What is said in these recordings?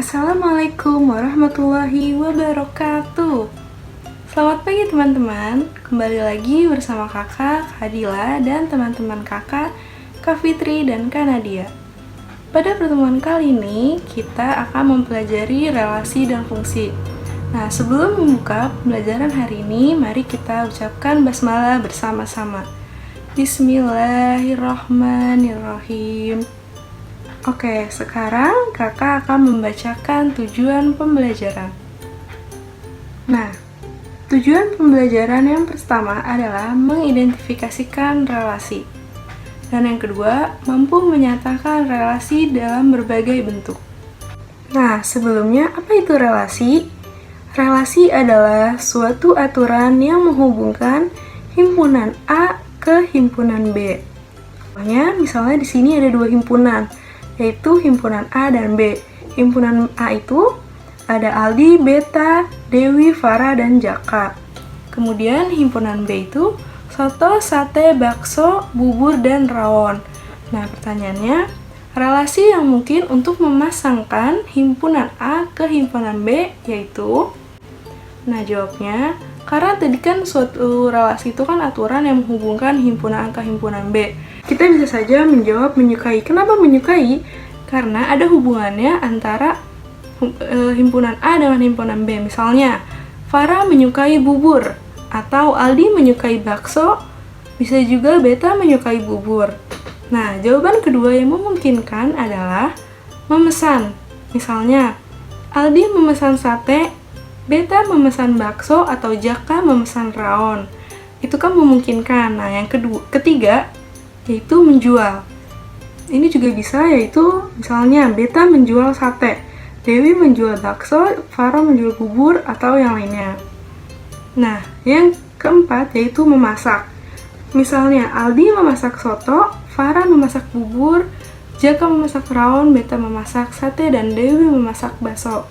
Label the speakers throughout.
Speaker 1: Assalamualaikum warahmatullahi wabarakatuh. Selamat pagi teman-teman. Kembali lagi bersama kakak, Kak Dila, dan teman-teman kakak, Kak Fitri dan Kak Nadia. Pada pertemuan kali ini, kita akan mempelajari relasi dan fungsi. Nah, sebelum membuka pembelajaran hari ini, mari kita ucapkan basmalah bersama-sama. Bismillahirrahmanirrahim. Oke, sekarang kakak akan membacakan tujuan pembelajaran. Nah, tujuan pembelajaran yang pertama adalah mengidentifikasikan relasi. Dan yang kedua, mampu menyatakan relasi dalam berbagai bentuk. Nah, sebelumnya apa itu relasi? Relasi adalah suatu aturan yang menghubungkan himpunan A ke himpunan B. Misalnya di sini ada dua himpunan, yaitu himpunan A dan B. Himpunan A itu ada Aldi, Beta, Dewi, Farah, dan Jaka. Kemudian himpunan B itu soto, sate, bakso, bubur, dan rawon. Nah, pertanyaannya, relasi yang mungkin untuk memasangkan himpunan A ke himpunan B yaitu? Nah, jawabnya, karena tadi kan suatu relasi itu kan aturan yang menghubungkan himpunan A ke himpunan B. Kita bisa saja menjawab menyukai. Kenapa menyukai? Karena ada hubungannya antara himpunan A dengan himpunan B. Misalnya, Farah menyukai bubur, atau Aldi menyukai bakso, bisa juga Beta menyukai bubur. Nah, jawaban kedua yang memungkinkan adalah memesan. Misalnya, Aldi memesan sate, Beta memesan bakso, atau Jaka memesan rawon. Itu kan memungkinkan. Nah, yang ketiga yaitu menjual. Ini juga bisa, yaitu misalnya Beta menjual sate, Dewi menjual bakso, Farah menjual bubur, atau yang lainnya. Nah, yang keempat yaitu memasak. Misalnya Aldi memasak soto, Farah memasak bubur, Jaka memasak rawon, Beta memasak sate, dan Dewi memasak bakso.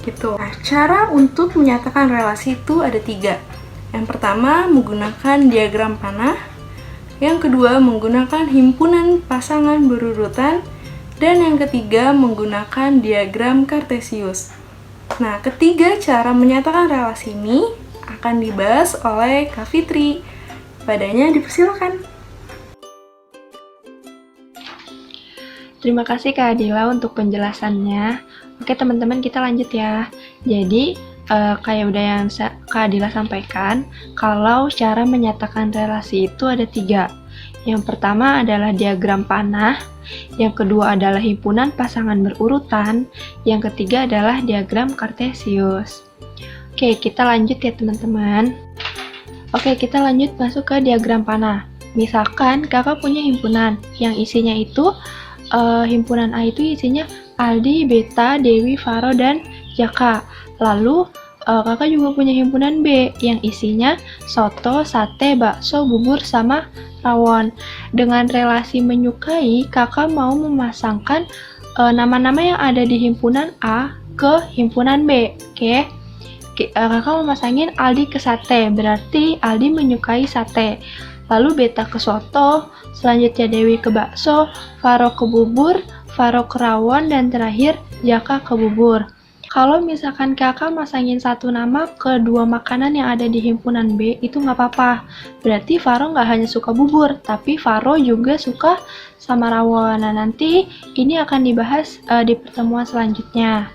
Speaker 1: Gitu. Nah, cara untuk menyatakan relasi itu ada 3. Yang pertama, menggunakan diagram panah. Yang kedua, menggunakan himpunan pasangan berurutan. Dan yang ketiga, menggunakan diagram kartesius. Nah, ketiga cara menyatakan relasi ini akan dibahas oleh Kak Fitri. Padanya dipersilakan.
Speaker 2: Terima kasih Kak Adila untuk penjelasannya. Oke teman-teman, kita lanjut ya. Jadi, kayak udah yang Kak Adila sampaikan, kalau cara menyatakan relasi itu ada 3. Yang pertama adalah diagram panah, yang kedua adalah himpunan pasangan berurutan, yang ketiga adalah diagram kartesius. Oke, kita lanjut ya teman-teman. Oke, kita lanjut masuk ke diagram panah. Misalkan kakak punya himpunan, yang isinya itu, himpunan A itu isinya Aldi, Beta, Dewi, Faro, dan Jaka. Lalu, kakak juga punya himpunan B yang isinya soto, sate, bakso, bubur, sama rawon. Dengan relasi menyukai, kakak mau memasangkan nama-nama yang ada di himpunan A ke himpunan B. Oke. Kakak memasangin Aldi ke sate, berarti Aldi menyukai sate. Lalu Beta ke soto, selanjutnya Dewi ke bakso, Faro ke bubur, Faro ke rawon, dan terakhir Jaka ke bubur. Kalau misalkan kakak masangin satu nama ke 2 makanan yang ada di himpunan B, itu nggak apa-apa. Berarti Faro nggak hanya suka bubur, tapi Faro juga suka sama rawon. Nah, nanti ini akan dibahas di pertemuan selanjutnya.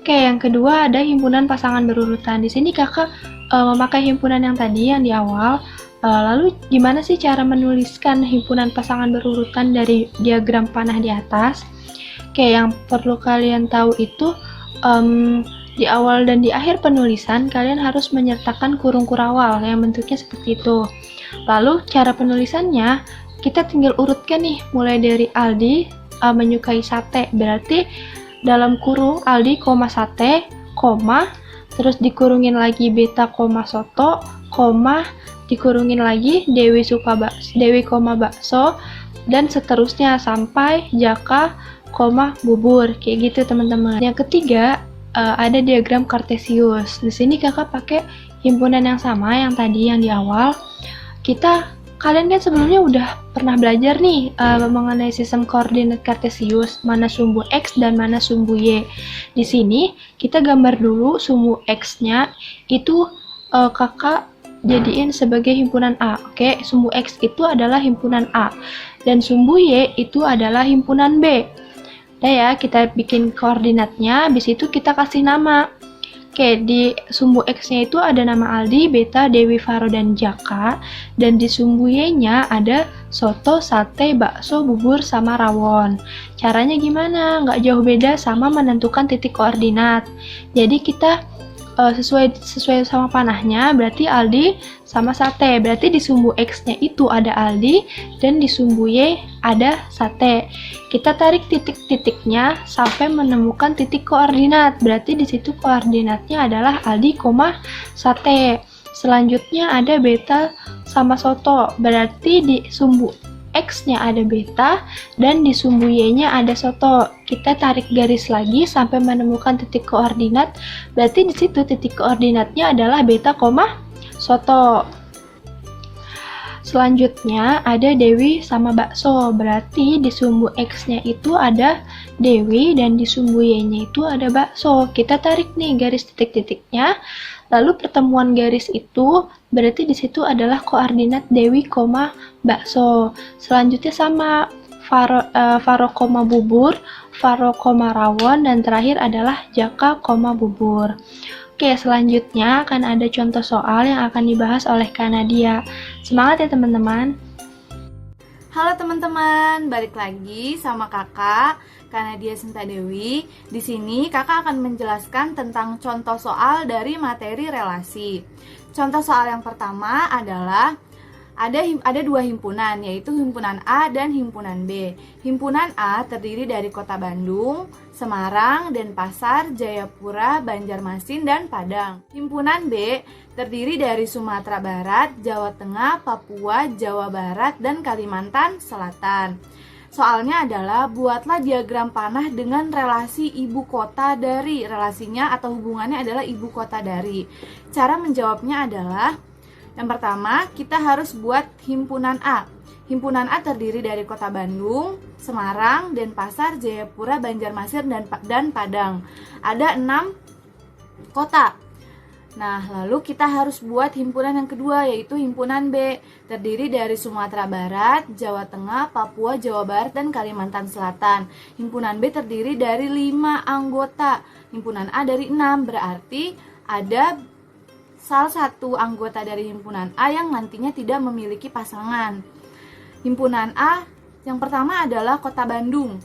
Speaker 2: Oke, yang kedua ada himpunan pasangan berurutan. Di sini kakak memakai himpunan yang tadi, yang di awal. Lalu gimana sih cara menuliskan himpunan pasangan berurutan dari diagram panah di atas? Oke, yang perlu kalian tahu itu di awal dan di akhir penulisan kalian harus menyertakan kurung kurawal yang bentuknya seperti itu. Lalu cara penulisannya kita tinggal urutkan nih, mulai dari Aldi menyukai sate, berarti dalam kurung Aldi, sate, terus dikurungin lagi Beta, soto, dikurungin lagi Dewi Dewi, bakso, dan seterusnya sampai Jaka, bubur, kayak gitu teman-teman. Yang ketiga ada diagram kartesius. Di sini kakak pakai himpunan yang sama yang tadi yang di awal. Kita Kalian kan sebelumnya udah pernah belajar nih mengenai sistem koordinat kartesius, mana sumbu X dan mana sumbu Y. Di sini kita gambar dulu sumbu X-nya itu kakak jadiin sebagai himpunan A. Oke, sumbu X itu adalah himpunan A dan sumbu Y itu adalah himpunan B. Udah ya, kita bikin koordinatnya, habis itu kita kasih nama. Oke, di sumbu X-nya itu ada nama Aldi, Beta, Dewi, Faro, dan Jaka. Dan di sumbu Y-nya ada soto, sate, bakso, bubur, sama rawon. Caranya gimana? Nggak jauh beda sama menentukan titik koordinat. Jadi kita sesuai sama panahnya, berarti Aldi sama sate. Berarti di sumbu X-nya itu ada Aldi, dan di sumbu Y ada sate. Kita tarik titik-titiknya sampai menemukan titik koordinat. Berarti di situ koordinatnya adalah Aldi, sate. Selanjutnya ada beta sama soto. Berarti di sumbu X-nya ada beta dan di sumbu Y-nya ada soto. Kita tarik garis lagi sampai menemukan titik koordinat. Berarti di situ titik koordinatnya adalah beta, soto. Selanjutnya ada Dewi sama bakso. Berarti di sumbu X-nya itu ada Dewi dan di sumbu Y-nya itu ada bakso. Kita tarik nih garis titik-titiknya. Lalu pertemuan garis itu berarti di situ adalah koordinat Dewi, bakso. Selanjutnya sama Faro, bubur, Faro, rawon, dan terakhir adalah Jaka, bubur. Oke, selanjutnya akan ada contoh soal yang akan dibahas oleh Kak Nadia. Semangat ya teman-teman.
Speaker 3: Halo teman-teman, balik lagi sama kakak Nadia Sinta Dewi. Di sini kakak akan menjelaskan tentang contoh soal dari materi relasi. Contoh soal yang pertama adalah ada dua himpunan, yaitu himpunan A dan himpunan B. Himpunan A terdiri dari Kota Bandung, Semarang, Denpasar, Jayapura, Banjarmasin, dan Padang. Himpunan B terdiri dari Sumatera Barat, Jawa Tengah, Papua, Jawa Barat, dan Kalimantan Selatan. Soalnya adalah buatlah diagram panah dengan relasi ibu kota dari. Relasinya atau hubungannya adalah ibu kota dari. Cara menjawabnya adalah yang pertama, kita harus buat himpunan A. Himpunan A terdiri dari Kota Bandung, Semarang, Denpasar, Jayapura, Banjarmasin, dan Padang. Ada 6 kota. Nah, lalu kita harus buat himpunan yang kedua, yaitu himpunan B. Terdiri dari Sumatera Barat, Jawa Tengah, Papua, Jawa Barat, dan Kalimantan Selatan. Himpunan B terdiri dari 5 anggota. Himpunan A dari 6, berarti ada salah satu anggota dari himpunan A yang nantinya tidak memiliki pasangan. Himpunan A yang pertama adalah Kota Bandung.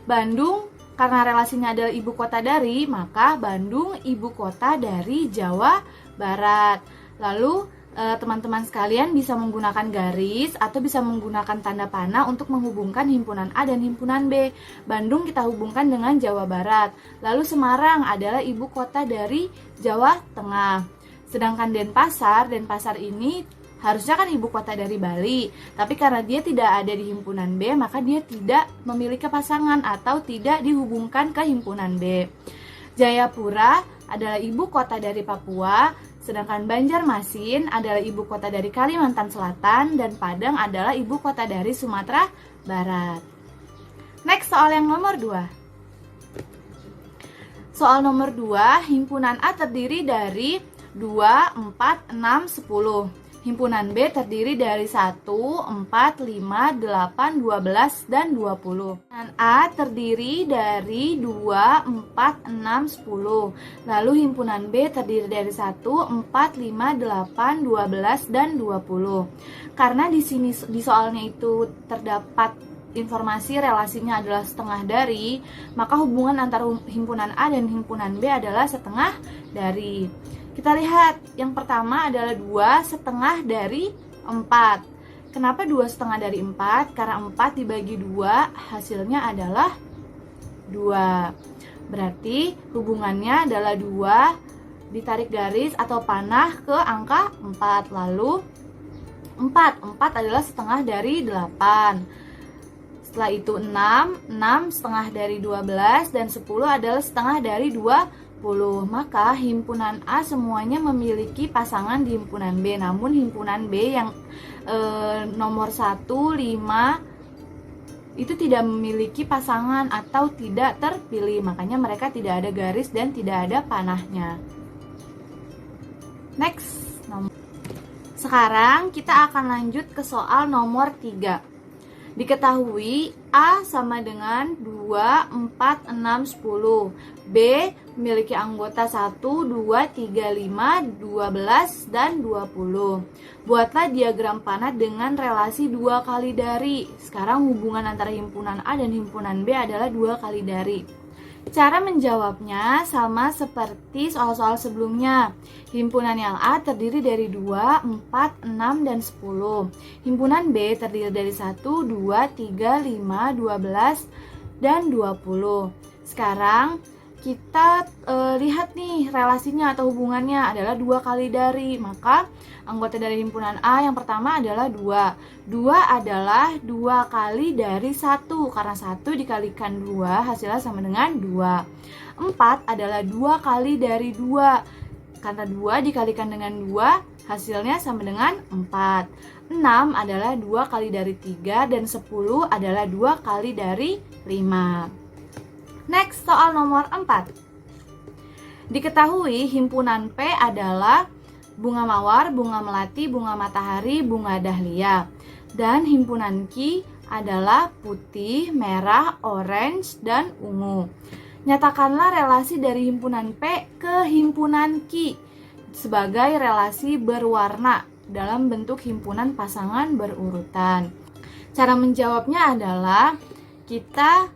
Speaker 3: Bandung karena relasinya adalah ibu kota dari, maka Bandung ibu kota dari Jawa Barat. Lalu teman-teman sekalian bisa menggunakan garis atau bisa menggunakan tanda panah untuk menghubungkan himpunan A dan himpunan B. Bandung kita hubungkan dengan Jawa Barat. Lalu Semarang adalah ibu kota dari Jawa Tengah. Sedangkan Denpasar ini harusnya kan ibu kota dari Bali, tapi karena dia tidak ada di himpunan B, maka dia tidak memiliki pasangan atau tidak dihubungkan ke himpunan B. Jayapura adalah ibu kota dari Papua, sedangkan Banjarmasin adalah ibu kota dari Kalimantan Selatan, dan Padang adalah ibu kota dari Sumatera Barat. Next, soal yang nomor 2. Soal nomor 2, himpunan A terdiri dari 2, 4, 6, 10. Himpunan B terdiri dari 1, 4, 5, 8, 12, dan 20. Himpunan A terdiri dari 2, 4, 6, 10. Lalu himpunan B terdiri dari 1, 4, 5, 8, 12, dan 20. Karena di sini di soalnya itu terdapat informasi relasinya adalah setengah dari, maka hubungan antara himpunan A dan himpunan B adalah setengah dari. Kita lihat, yang pertama adalah 2 setengah dari 4. Kenapa 2 setengah dari 4? Karena 4 dibagi 2 hasilnya adalah 2. Berarti hubungannya adalah 2 ditarik garis atau panah ke angka 4. Lalu 4 adalah setengah dari 8. Setelah itu 6 setengah dari 12, dan 10 adalah setengah dari 20. Maka himpunan A semuanya memiliki pasangan di himpunan B. Namun himpunan B yang nomor 1, 5 itu tidak memiliki pasangan atau tidak terpilih. Makanya mereka tidak ada garis dan tidak ada panahnya. Next. Sekarang kita akan lanjut ke soal nomor 3. Diketahui A sama dengan 2, 4, 6, 10. B memiliki anggota 1, 2, 3, 5, 12, dan 20. Buatlah diagram panah dengan relasi 2 kali dari. Sekarang hubungan antara himpunan A dan himpunan B adalah 2 kali dari. Cara menjawabnya sama seperti soal-soal sebelumnya. Himpunan yang A terdiri dari 2, 4, 6, dan 10. Himpunan B terdiri dari 1, 2, 3, 5, 12, dan 20. Sekarang kita lihat nih relasinya atau hubungannya adalah 2 kali dari. Maka anggota dari himpunan A yang pertama adalah 2. 2 adalah 2 kali dari 1. Karena 1 dikalikan 2 hasilnya sama dengan 2. 4 adalah 2 kali dari 2. Karena 2 dikalikan dengan 2 hasilnya sama dengan 4. 6 adalah 2 kali dari 3. Dan 10 adalah 2 kali dari 5. Next, soal nomor 4. Diketahui himpunan P adalah bunga mawar, bunga melati, bunga matahari, bunga dahlia. Dan himpunan Q adalah putih, merah, orange, dan ungu. Nyatakanlah relasi dari himpunan P ke himpunan Q sebagai relasi berwarna dalam bentuk himpunan pasangan berurutan. Cara menjawabnya adalah kita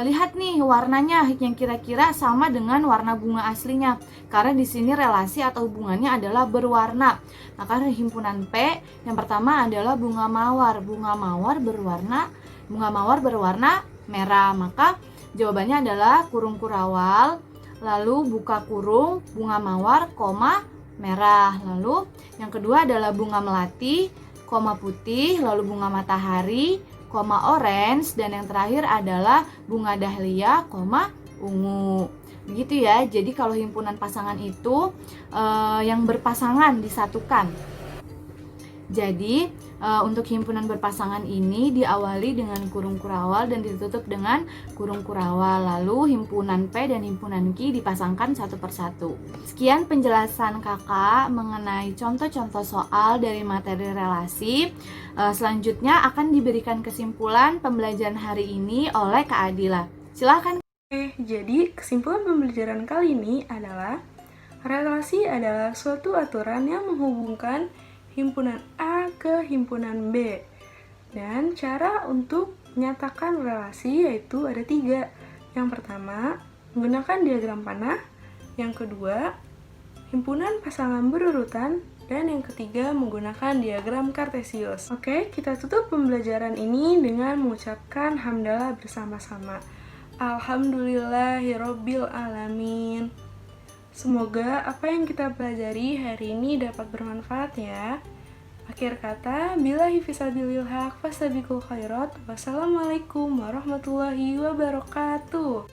Speaker 3: lihat nih warnanya yang kira-kira sama dengan warna bunga aslinya. Karena di sini relasi atau hubungannya adalah berwarna. Maka himpunan P yang pertama adalah bunga mawar. Bunga mawar berwarna merah. Maka jawabannya adalah kurung kurawal, lalu buka kurung, bunga mawar, koma, merah. Lalu yang kedua adalah bunga melati, koma putih, lalu bunga matahari, koma orange, dan yang terakhir adalah bunga dahlia, koma ungu. Begitu ya. Jadi kalau himpunan pasangan itu yang berpasangan disatukan. Jadi untuk himpunan berpasangan ini diawali dengan kurung kurawal dan ditutup dengan kurung kurawal. Lalu himpunan P dan himpunan Q dipasangkan satu persatu. Sekian penjelasan kakak mengenai contoh-contoh soal dari materi relasi. Selanjutnya akan diberikan kesimpulan pembelajaran hari ini oleh Kak Adila. Silakan.
Speaker 1: Jadi kesimpulan pembelajaran kali ini adalah relasi adalah suatu aturan yang menghubungkan himpunan A ke himpunan B. Dan cara untuk menyatakan relasi yaitu ada 3. Yang pertama, menggunakan diagram panah. Yang kedua, himpunan pasangan berurutan. Dan yang ketiga, menggunakan diagram kartesius. Oke, kita tutup pembelajaran ini dengan mengucapkan hamdalah bersama-sama. Alhamdulillahirabbil alamin. Semoga apa yang kita pelajari hari ini dapat bermanfaat ya. Akhir kata, billahi fisabilil haq fastabiqul khairat. Wassalamualaikum warahmatullahi wabarakatuh.